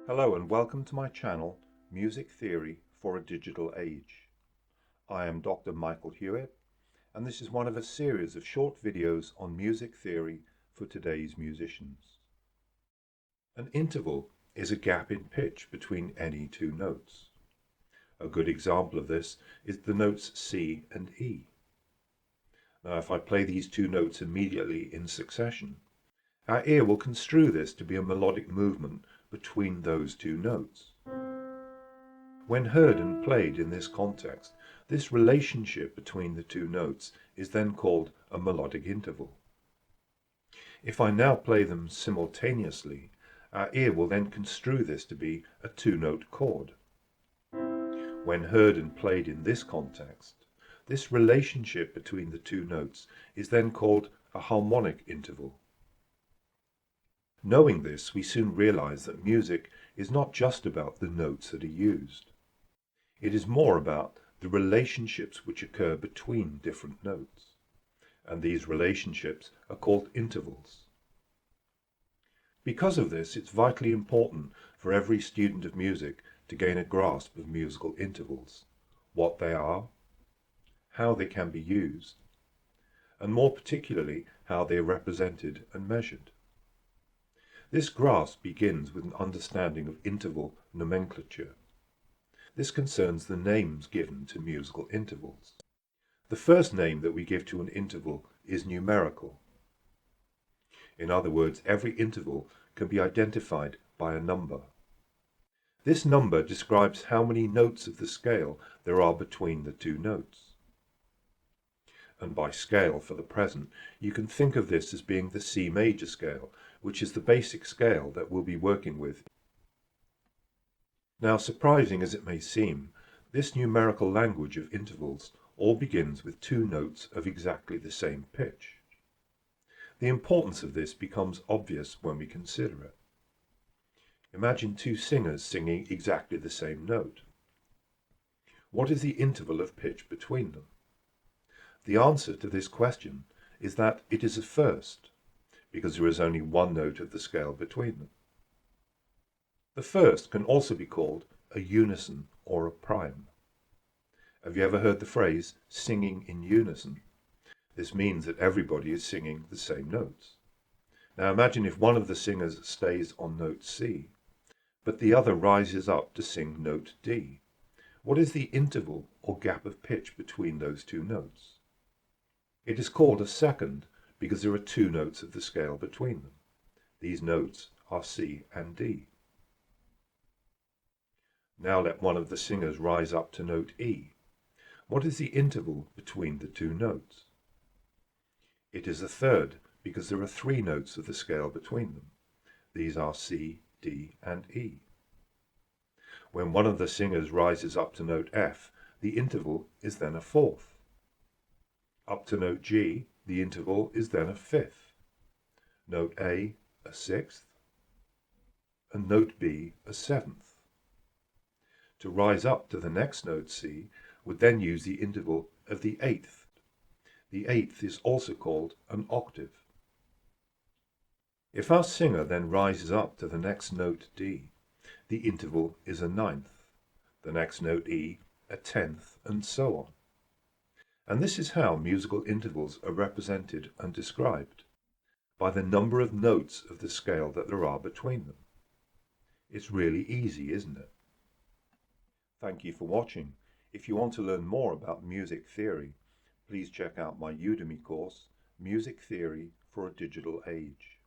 Hello and welcome to my channel, Music Theory for a Digital Age. I am Dr. Michael Hewitt, and this is one of a series of short videos on music theory for today's musicians. An interval is a gap in pitch between any two notes. A good example of this is the notes C and E. Now, if I play these two notes immediately in succession, our ear will construe this to be a melodic movement between those two notes. When heard and played in this context, this relationship between the two notes is then called a melodic interval. If I now play them simultaneously, our ear will then construe this to be a two-note chord. When heard and played in this context, this relationship between the two notes is then called a harmonic interval. Knowing this, we soon realize that music is not just about the notes that are used. It is more about the relationships which occur between different notes, and these relationships are called intervals. Because of this, it's vitally important for every student of music to gain a grasp of musical intervals, what they are, how they can be used, and more particularly how they are represented and measured. This grasp begins with an understanding of interval nomenclature. This concerns the names given to musical intervals. The first name that we give to an interval is numerical. In other words, every interval can be identified by a number. This number describes how many notes of the scale there are between the two notes. And by scale for the present, you can think of this as being the C major scale, which is the basic scale that we'll be working with. Now, surprising as it may seem, this numerical language of intervals all begins with two notes of exactly the same pitch. The importance of this becomes obvious when we consider it. Imagine two singers singing exactly the same note. What is the interval of pitch between them? The answer to this question is that it is a first, because there is only one note of the scale between them. The first can also be called a unison or a prime. Have you ever heard the phrase singing in unison? This means that everybody is singing the same notes. Now imagine if one of the singers stays on note C, but the other rises up to sing note D. What is the interval or gap of pitch between those two notes? It is called a second because there are two notes of the scale between them. These notes are C and D. Now let one of the singers rise up to note E. What is the interval between the two notes? It is a third because there are three notes of the scale between them. These are C, D, and E. When one of the singers rises up to note F, the interval is then a fourth. Up to note G, the interval is then a fifth. Note A, a sixth, and note B, a seventh. To rise up to the next note C would then use the interval of the eighth. The eighth is also called an octave. If our singer then rises up to the next note D, the interval is a ninth, the next note E, a tenth, and so on. And this is how musical intervals are represented and described, by the number of notes of the scale that there are between them. It's really easy, isn't it? Thank you for watching. If you want to learn more about music theory, please check out my Udemy course, Music Theory for a Digital Age.